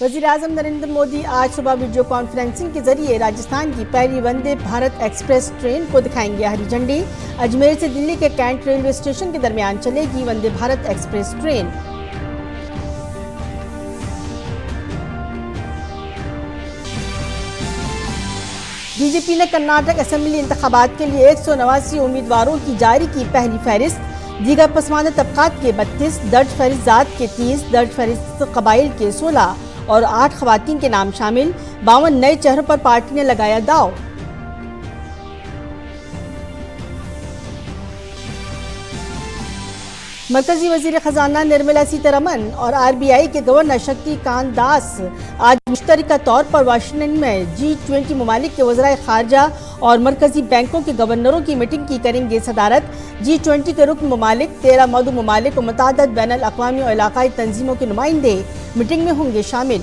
وزیر اعظم نریندر مودی آج صبح ویڈیو کانفرنسنگ کے ذریعے راجستھان کی پہلی وندے بھارت ایکسپریس ٹرین کو دکھائیں گے ہری جھنڈی۔ اجمیر سے دلی کے کینٹ ریلوے اسٹیشن کے درمیان چلے گی Vande Bharat express train. B J P نے کرناٹک اسمبلی انتخابات کے لیے 189 امیدواروں کی جاری کی پہلی فہرست۔ دیگر پسماندہ طبقات کے 32، درج فہرست ذات کے 30، درج فہرست قبائل کے 16 اور 8 خواتین کے نام شامل۔ 52 نئے چہروں پر پارٹی نے لگایا داؤ۔ مرکزی وزیر خزانہ نرملا سیتارمن اور RBI کے گورنر شکتی کانت داس آج مشترکہ طور پر واشنگٹن میں G20 ممالک کے وزرائے خارجہ اور مرکزی بینکوں کے گورنروں کی میٹنگ کی کریں گے صدارت۔ G20 کے رکن ممالک، 13 مدعو ممالک اور متعدد بین الاقوامی اور علاقائی تنظیموں کے نمائندے میٹنگ میں ہوں گے شامل۔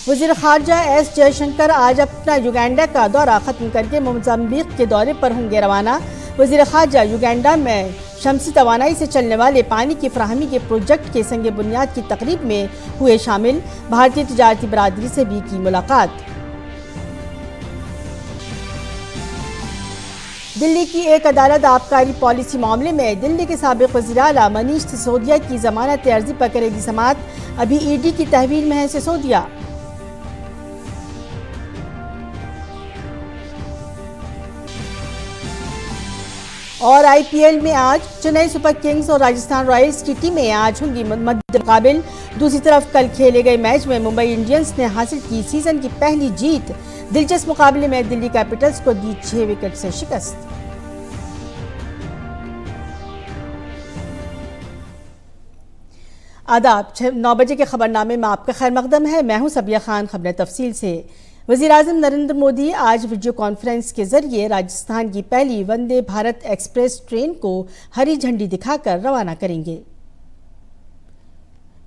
وزیر خارجہ ایس جے شنکر آج اپنا یوگینڈا کا دورہ ختم کر کے موزمبیق کے دورے پر ہوں گے روانہ۔ وزیر خارجہ یوگینڈا میں شمسی توانائی سے چلنے والے پانی کی فراہمی کے پروجیکٹ کے سنگ بنیاد کی تقریب میں ہوئے شامل۔ بھارتی تجارتی برادری سے بھی کی ملاقات۔ دلی کی ایک عدالت آبکاری پالیسی معاملے میں دلی کے سابق وزیر اعلیٰ منیش سسودیا کی ضمانت عرضی پر کرے گی سماعت۔ ابھی ED کی تحویل میں ہے سسودیا۔ اور IPL میں آج چنئی سپر کنگز اور راجستھان رائلز کی ٹیمیں آج ہوں گی مد مقابل۔ دوسری طرف کل کھیلے گئے میچ میں ممبئی انڈینز نے حاصل کی سیزن کی پہلی جیت۔ دلچسپ مقابلے میں دلی کیپٹلز کو دی 6 وکٹ سے شکست۔ آداب، 9 بجے کے خبرنامے میں آپ کا خیر مقدم ہے۔ میں ہوں سبیہ خان۔ خبریں تفصیل سے۔ وزیر اعظم نریندر مودی آج ویڈیو کانفرنس کے ذریعے راجستھان کی پہلی وندے بھارت ایکسپریس ٹرین کو ہری جھنڈی دکھا کر روانہ کریں گے۔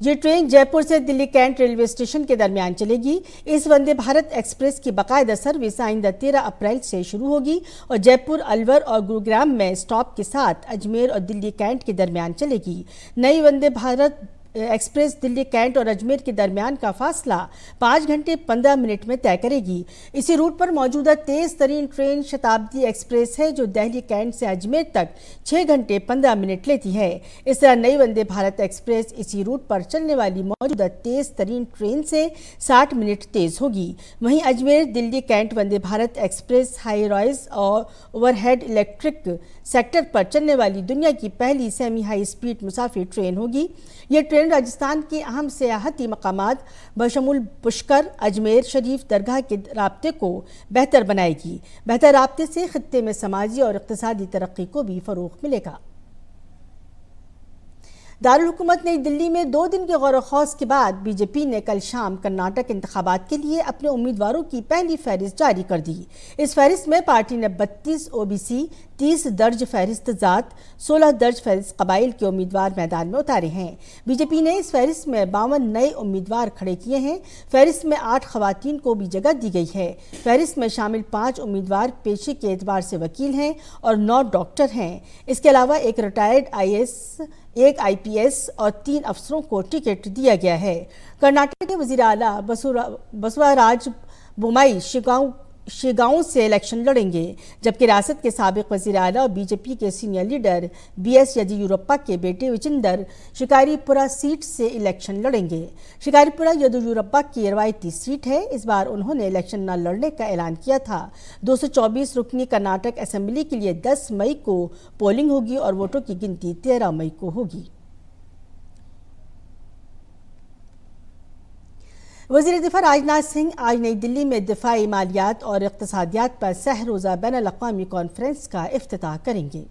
یہ ٹرین جے پور سے دلی کینٹ ریلوے اسٹیشن کے درمیان چلے گی۔ اس وندے بھارت ایکسپریس کی باقاعدہ سروس آئندہ 13 اپریل سے شروع ہوگی اور جے پور، الور اور گروگرام میں اسٹاپ کے ساتھ اجمیر اور دلی کینٹ کے درمیان چلے گی۔ نئی وندے بھارت ایکسپریس دلی کینٹ اور اجمیر کے درمیان کا فاصلہ 5 گھنٹے 15 منٹ میں طے کرے گی۔ اسی روٹ پر موجودہ تیز ترین ٹرین شتابدی ایکسپریس ہے جو دہلی کینٹ سے اجمیر تک 6 گھنٹے 15 منٹ لیتی ہے۔ اس طرح نئی وندے بھارت ایکسپریس اسی روٹ پر چلنے والی موجودہ تیز ترین ٹرین سے 60 منٹ تیز ہوگی۔ وہیں Ajmer Delhi cantt Vande Bharat express high rise اور اوور ہیڈ الیکٹرک سیکٹر پر چلنے والی دنیا کی پہلی سیمی ہائی اسپیڈ مسافر ٹرین ہوگی۔ یہ ٹرین راجستھان کے اہم سیاحتی مقامات بشمول پشکر، اجمیر شریف درگاہ کے رابطے کو بہتر بنائے گی۔ بہتر رابطے سے خطے میں سماجی اور اقتصادی ترقی کو بھی فروغ ملے گا۔ دارالحکومت نئی دلی میں 2 دن کے غور و خوض کے بعد بی جے پی نے کل شام کرناٹک انتخابات کے لیے اپنے امیدواروں کی پہلی فہرست جاری کر دی۔ اس فہرست میں پارٹی نے 32 OBC، 30 درج فہرست ذات، 16 درج فہرست قبائل کے امیدوار میدان میں اتارے ہیں۔ بی جے پی نے اس فہرست میں 52 نئے امیدوار کھڑے کیے ہیں۔ فہرست میں 8 خواتین کو بھی جگہ دی گئی ہے۔ فہرست میں شامل 5 امیدوار پیشے کے اعتبار سے وکیل ہیں اور 9 ڈاکٹر ہیں۔ اس کے علاوہ ایک ریٹائرڈ IAS، ایک IPS اور 3 افسروں کو ٹکٹ دیا گیا ہے۔ کرناٹک کے وزیر اعلیٰ بسوراج بومائی شیگاؤں سے الیکشن لڑیں گے، جبکہ ریاست کے سابق وزیر اعلیٰ اور BJP کے سینئر لیڈر BS یدیورپا کے بیٹے وجندر شکاری پورہ سیٹ سے الیکشن لڑیں گے۔ شکاری پورہ یدیورپا کی روایتی سیٹ ہے۔ اس بار انہوں نے الیکشن نہ لڑنے کا اعلان کیا تھا۔ 224 رکنی کرناٹک اسمبلی کے لیے 10 مئی کو پولنگ ہوگی اور ووٹوں کی گنتی 13 مئی کو ہوگی۔ وزیر دفاع راجناتھ سنگھ آج نئی دلی میں دفاعی مالیات اور اقتصادیات پر سہ روزہ بین الاقوامی کانفرنس کا افتتاح کریں گے۔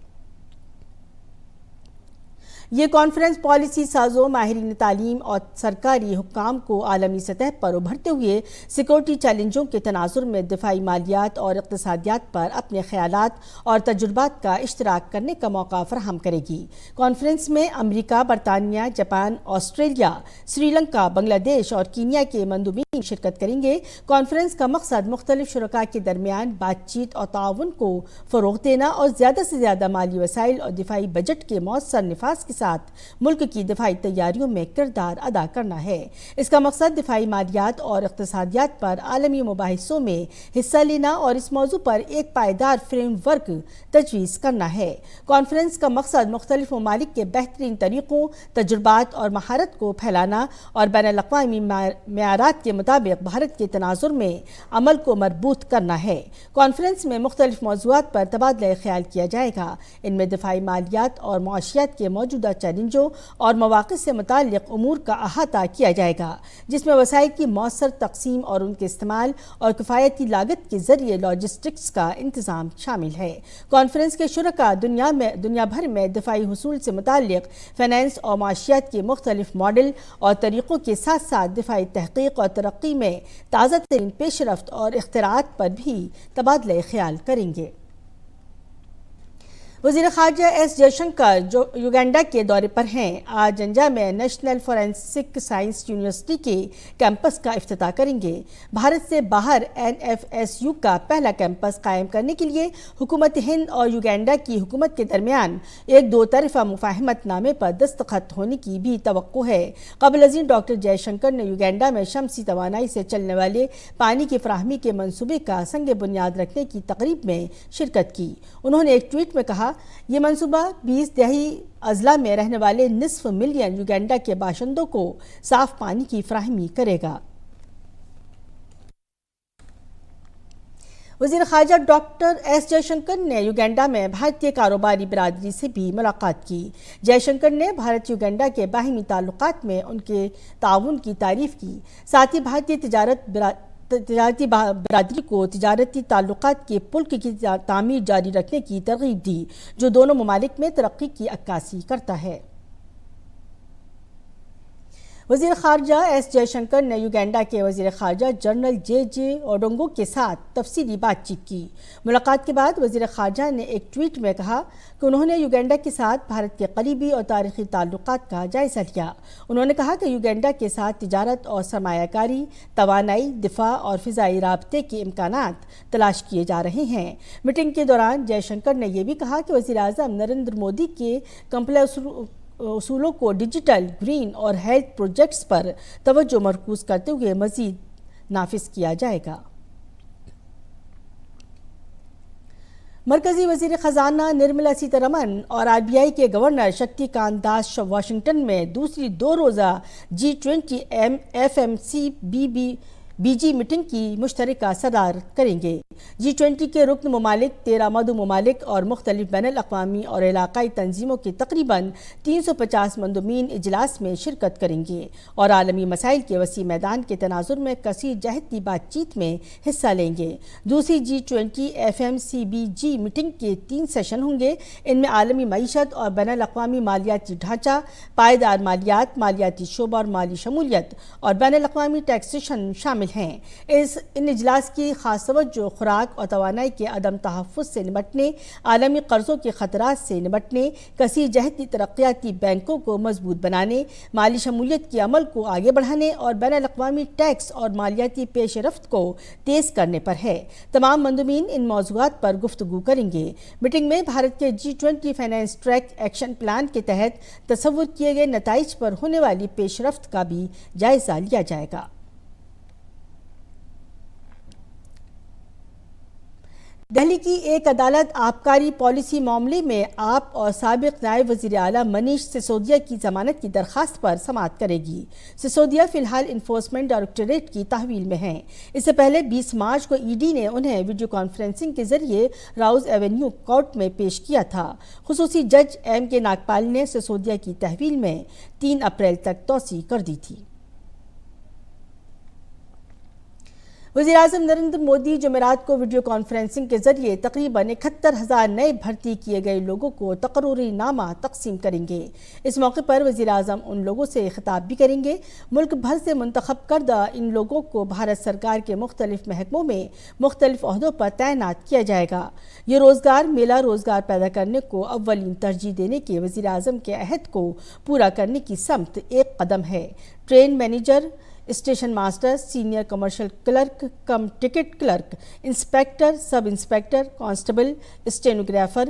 یہ کانفرنس پالیسی سازوں، ماہرین تعلیم اور سرکاری حکام کو عالمی سطح پر ابھرتے ہوئے سیکورٹی چیلنجوں کے تناظر میں دفاعی مالیات اور اقتصادیات پر اپنے خیالات اور تجربات کا اشتراک کرنے کا موقع فراہم کرے گی۔ کانفرنس میں امریکہ، برطانیہ، جاپان، آسٹریلیا، سری لنکا، بنگلہ دیش اور کینیا کے مندوبین شرکت کریں گے۔ کانفرنس کا مقصد مختلف شرکاء کے درمیان بات چیت اور تعاون کو فروغ دینا اور زیادہ سے زیادہ مالی وسائل اور دفاعی بجٹ کے مؤثر نفاذ کے ساتھ ملک کی دفاعی تیاریوں میں کردار ادا کرنا ہے۔ اس کا مقصد دفاعی مالیات اور اقتصادیات پر عالمی مباحثوں میں حصہ لینا اور اس موضوع پر ایک پائیدار فریم ورک تجویز کرنا ہے۔ کانفرنس کا مقصد مختلف ممالک کے بہترین طریقوں، تجربات اور مہارت کو پھیلانا اور بین الاقوامی معیارات کے مطابق بھارت کے تناظر میں عمل کو مربوط کرنا ہے۔ کانفرنس میں مختلف موضوعات پر تبادلہ خیال کیا جائے گا۔ ان میں دفاعی مالیات اور معاشیات کے موجودہ چیلنجوں اور مواقع سے متعلق امور کا احاطہ کیا جائے گا، جس میں وسائل کی مؤثر تقسیم اور ان کے استعمال اور کفایتی لاگت کے ذریعے لاجسٹکس کا انتظام شامل ہے۔ کانفرنس کے شرکاء دنیا بھر میں دفاعی حصول سے متعلق فائنانس اور معاشیات کے مختلف ماڈل اور طریقوں کے ساتھ ساتھ دفاعی تحقیق اور ترقی میں تازہ ترین پیش رفت اور اختراعات پر بھی تبادلہ خیال کریں گے۔ وزیر خارجہ ایس جے شنکر جو یوگینڈا کے دورے پر ہیں، آج جنجا میں نیشنل فورینسک سائنس یونیورسٹی کے کیمپس کا افتتاح کریں گے۔ بھارت سے باہر NFSU کا پہلا کیمپس قائم کرنے کے لیے حکومت ہند اور یوگینڈا کی حکومت کے درمیان ایک دو طرفہ مفاہمت نامے پر دستخط ہونے کی بھی توقع ہے۔ قبل ازیں ڈاکٹر جے شنکر نے یوگینڈا میں شمسی توانائی سے چلنے والے پانی کی فراہمی کے منصوبے کا سنگ بنیاد رکھنے کی تقریب میں شرکت کی۔ انہوں نے ایک ٹویٹ میں کہا، یہ منصوبہ 20 دیہی اضلاع میں رہنے والے نصف ملین یوگینڈا کے باشندوں کو صاف پانی کی فراہمی کرے گا۔ وزیر خارجہ ڈاکٹر ایس جے شنکر نے یوگینڈا میں بھارتی کاروباری برادری سے بھی ملاقات کی۔ جے شنکر نے بھارت یوگینڈا کے باہمی تعلقات میں ان کے تعاون کی تعریف کی، ساتھ ہی بھارتی تجارتی برادری کو تجارتی تعلقات کے پل کی تعمیر جاری رکھنے کی ترغیب دی، جو دونوں ممالک میں ترقی کی عکاسی کرتا ہے۔ وزیر خارجہ ایس جے شنکر نے یوگینڈا کے وزیر خارجہ جنرل جے جے اوڈونگو کے ساتھ تفصیلی بات چیت کی۔ ملاقات کے بعد وزیر خارجہ نے ایک ٹویٹ میں کہا کہ انہوں نے یوگینڈا کے ساتھ بھارت کے قریبی اور تاریخی تعلقات کا جائزہ لیا۔ انہوں نے کہا کہ یوگینڈا کے ساتھ تجارت اور سرمایہ کاری، توانائی، دفاع اور فضائی رابطے کے امکانات تلاش کیے جا رہے ہیں۔ میٹنگ کے دوران جے شنکر نے یہ بھی کہا کہ وزیر اعظم نریندر مودی کے کمپلیکس اصولوں کو ڈیجیٹل، گرین اور ہیلتھ پروجیکٹس پر توجہ مرکوز کرتے ہوئے مزید نافذ کیا جائے گا۔ مرکزی وزیر خزانہ نرملا سیتارمن اور RBI کے گورنر شکتی کانت داس واشنگٹن میں دوسری 2 روزہ G20 FMCBG میٹنگ کی مشترکہ صدارت کریں گے۔ G20 کے رکن ممالک 13 مدعو ممالک اور مختلف بین الاقوامی اور علاقائی تنظیموں کے تقریباً 350 مندوبین اجلاس میں شرکت کریں گے اور عالمی مسائل کے وسیع میدان کے تناظر میں کثیر جہتی بات چیت میں حصہ لیں گے۔ دوسری G20 FMCBG میٹنگ کے 3 سیشن ہوں گے۔ ان میں عالمی معیشت اور بین الاقوامی مالیاتی ڈھانچہ، پائیدار مالیات، مالیاتی شعبہ اور مالی شمولیت اور بین الاقوامی ٹیکسیشن شامل ہیں۔ ان اجلاس کی خاص توجہ خوراک اور توانائی کے عدم تحفظ سے نمٹنے، عالمی قرضوں کے خطرات سے نمٹنے، کثیر جہتی ترقیاتی بینکوں کو مضبوط بنانے، مالی شمولیت کے عمل کو آگے بڑھانے اور بین الاقوامی ٹیکس اور مالیاتی پیش رفت کو تیز کرنے پر ہے۔ تمام مندوبین ان موضوعات پر گفتگو کریں گے۔ میٹنگ میں بھارت کے G20 finance track action plan کے تحت تصور کیے گئے نتائج پر ہونے والی پیش رفت کا بھی جائزہ لیا جائے گا۔ دہلی کی ایک عدالت آبکاری پالیسی معاملے میں آپ اور سابق نائب وزیر اعلیٰ منیش سسودیا کی ضمانت کی درخواست پر سماعت کرے گی۔ سسودیا فی الحال انفورسمنٹ ڈائریکٹوریٹ کی تحویل میں ہیں۔ اس سے پہلے 20 مارچ کو ED نے انہیں ویڈیو کانفرنسنگ کے ذریعے راؤز ایونیو کورٹ میں پیش کیا تھا۔ خصوصی جج M.K. ناگپال نے سسودیا کی تحویل میں 3 اپریل تک توسیع کر دی تھی۔ وزیراعظم نریندر مودی جمعرات کو ویڈیو کانفرنسنگ کے ذریعے تقریباً 71,000 نئے بھرتی کیے گئے لوگوں کو تقرری نامہ تقسیم کریں گے۔ اس موقع پر وزیراعظم ان لوگوں سے خطاب بھی کریں گے۔ ملک بھر سے منتخب کردہ ان لوگوں کو بھارت سرکار کے مختلف محکموں میں مختلف عہدوں پر تعینات کیا جائے گا۔ یہ روزگار میلہ روزگار پیدا کرنے کو اولین ترجیح دینے کے وزیراعظم کے عہد کو پورا کرنے کی سمت ایک قدم ہے۔ Train manager, station master, senior commercial clerk cum ticket clerk, inspector, sub inspector, constable, stenographer,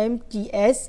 MTS,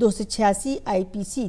286 IPC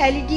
LED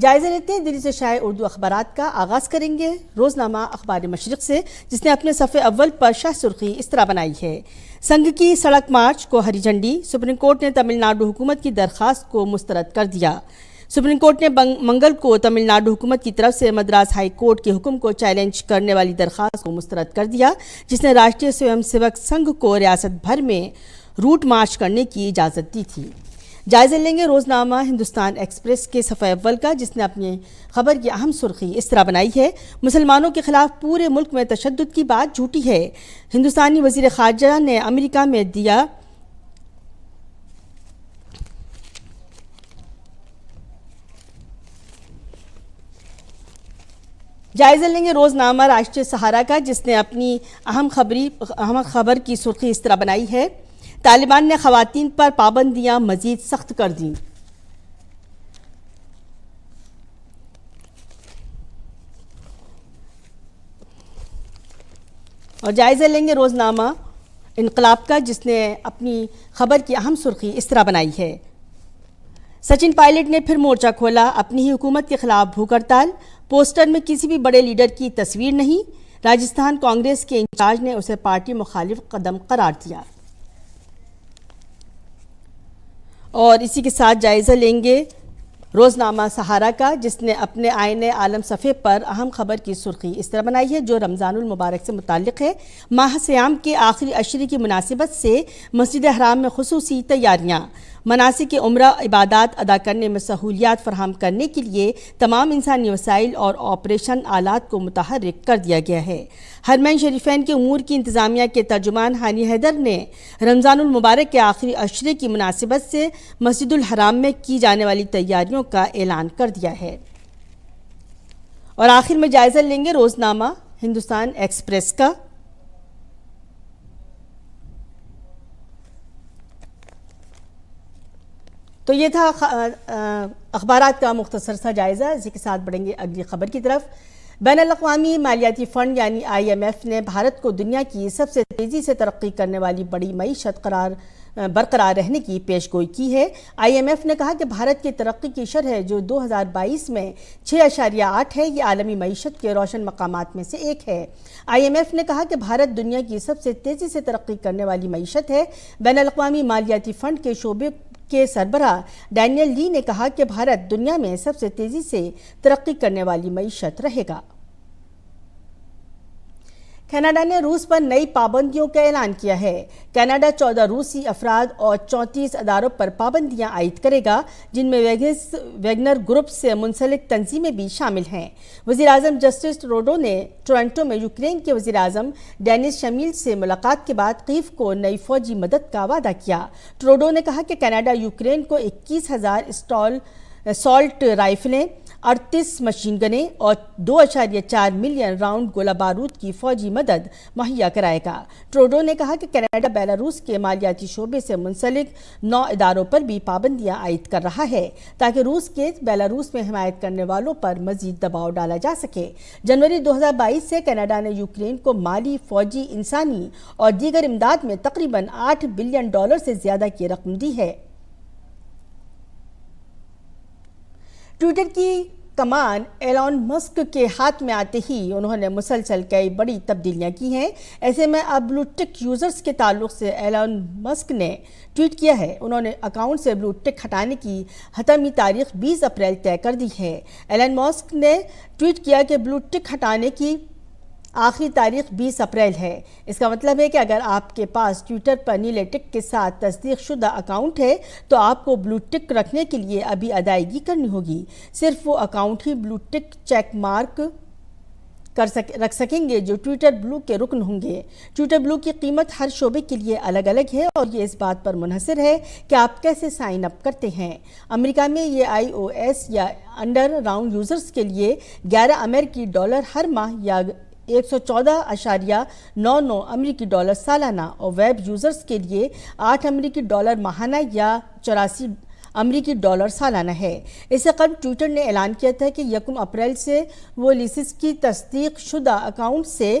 جائزہ لیتے ہیں دلی سے شائع اردو اخبارات کا آغاز کریں گے روزنامہ اخبار مشرق سے، جس نے اپنے صفحے اول پر شاہ سرخی اس طرح بنائی ہے: سنگھ کی سڑک مارچ کو ہری جھنڈی، سپریم کورٹ نے تمل ناڈو حکومت کی درخواست کو مسترد کر دیا۔ سپریم کورٹ نے منگل کو تمل ناڈو حکومت کی طرف سے مدراس ہائی کورٹ کے حکم کو چیلنج کرنے والی درخواست کو مسترد کر دیا، جس نے راشٹریہ سویم سیوک سنگھ کو ریاست بھر میں روٹ مارچ کرنے کی اجازت دی تھی۔ جائزہ لیں گے روزنامہ ہندوستان ایکسپریس کے صفحہ اول کا، جس نے اپنی خبر کی اہم سرخی اس طرح بنائی ہے: مسلمانوں کے خلاف پورے ملک میں تشدد کی بات جھوٹی ہے۔ ہندوستانی وزیر خارجہ نے امریکہ میں دیا جائزہ لیں گے روزنامہ راشٹریہ سہارا کا، جس نے اپنی اہم خبر کی سرخی اس طرح بنائی ہے: طالبان نے خواتین پر پابندیاں مزید سخت کر دیں۔ اور جائزہ لیں گے روزنامہ انقلاب کا، جس نے اپنی خبر کی اہم سرخی اس طرح بنائی ہے: سچن پائلٹ نے پھر مورچہ کھولا، اپنی ہی حکومت کے خلاف بھوک ہڑتال، پوسٹر میں کسی بھی بڑے لیڈر کی تصویر نہیں، راجستھان کانگریس کے انچارج نے اسے پارٹی مخالف قدم قرار دیا۔ اور اسی کے ساتھ جائزہ لیں گے روزنامہ سہارا کا، جس نے اپنے آئین عالم صفحے پر اہم خبر کی سرخی اس طرح بنائی ہے، جو رمضان المبارک سے متعلق ہے: ماہ سیام کے آخری عشرے کی مناسبت سے مسجد حرام میں خصوصی تیاریاں، مناسک عمرہ عبادات ادا کرنے میں سہولیات فراہم کرنے کے لیے تمام انسانی وسائل اور آپریشن آلات کو متحرک کر دیا گیا ہے۔ حرمین شریفین کے امور کی انتظامیہ کے ترجمان ہانی حیدر نے رمضان المبارک کے آخری عشرے کی مناسبت سے مسجد الحرام میں کی جانے والی تیاریوں کا اعلان کر دیا ہے۔ اور آخر میں جائزہ لیں گے روزنامہ ہندوستان ایکسپریس کا۔ تو یہ تھا اخبارات کا مختصر سا جائزہ۔ اسی کے ساتھ بڑھیں گے اگلی خبر کی طرف۔ بین الاقوامی مالیاتی فنڈ یعنی IMF نے بھارت کو دنیا کی سب سے تیزی سے ترقی کرنے والی بڑی معیشت برقرار رہنے کی پیش گوئی کی ہے۔ IMF نے کہا کہ بھارت کی ترقی کی شرح جو 2022 میں 6.8 ہے، یہ عالمی معیشت کے روشن مقامات میں سے ایک ہے۔ IMF نے کہا کہ بھارت دنیا کی سب سے تیزی سے ترقی کرنے والی معیشت ہے۔ بین الاقوامی مالیاتی فنڈ کے شعبے کے سربراہ ڈینیل لی نے کہا کہ بھارت دنیا میں سب سے تیزی سے ترقی کرنے والی معیشت رہے گا۔ کینیڈا نے روس پر نئی پابندیوں کا اعلان کیا ہے۔ کینیڈا 14 روسی افراد اور 34 اداروں پر پابندیاں عائد کرے گا، جن میں ویگنر گروپ سے منسلک تنظیمیں بھی شامل ہیں۔ وزیر اعظم جسٹن ٹروڈو نے ٹورنٹو میں یوکرین کے وزیر اعظم ڈینس شمیل سے ملاقات کے بعد کیف کو نئی فوجی مدد کا وعدہ کیا۔ ٹروڈو نے کہا کہ کینیڈا یوکرین کو 21,000 اسالٹ رائفلیں، 38 مشین گنیں اور 2.4 ملین راؤنڈ گولہ بارود کی فوجی مدد مہیا کرائے گا۔ ٹروڈو نے کہا کہ کینیڈا بیلاروس کے مالیاتی شعبے سے منسلک 9 اداروں پر بھی پابندیاں عائد کر رہا ہے، تاکہ روس کے بیلاروس میں حمایت کرنے والوں پر مزید دباؤ ڈالا جا سکے۔ جنوری 2022 سے کینیڈا نے یوکرین کو مالی، فوجی، انسانی اور دیگر امداد میں تقریباً $8 بلین سے زیادہ کی رقم دی ہے۔ ٹویٹر کی کمان ایلون مسک کے ہاتھ میں آتے ہی انہوں نے مسلسل کئی بڑی تبدیلیاں کی ہیں۔ ایسے میں اب بلو ٹک یوزرز کے تعلق سے ایلون مسک نے ٹویٹ کیا ہے۔ انہوں نے اکاؤنٹ سے بلو ٹک ہٹانے کی حتمی تاریخ 20 اپریل طے کر دی ہے۔ ایلون مسک نے ٹویٹ کیا کہ بلو ٹک ہٹانے کی آخری تاریخ 20 اپریل ہے۔ اس کا مطلب ہے کہ اگر آپ کے پاس ٹویٹر پر نیلے ٹک کے ساتھ تصدیق شدہ اکاؤنٹ ہے تو آپ کو بلو ٹک رکھنے کے لیے ابھی ادائیگی کرنی ہوگی۔ صرف وہ اکاؤنٹ ہی بلو ٹک چیک مارک رکھ سکیں گے جو ٹویٹر بلو کے رکن ہوں گے۔ ٹویٹر بلو کی قیمت ہر شعبے کے لیے الگ الگ ہے اور یہ اس بات پر منحصر ہے کہ آپ کیسے سائن اپ کرتے ہیں۔ امریکہ میں یہ iOS یا انڈر راؤنڈ یوزرز کے لیے $11 ہر ماہ یا $114.99 امریکی سالانہ اور ویب یوزرز کے لیے $8 امریکی ماہانہ یا $84 امریکی سالانہ ہے۔ اس سے قبل ٹویٹر نے اعلان کیا تھا کہ 1 اپریل سے وہ لیسز کی تصدیق شدہ اکاؤنٹ سے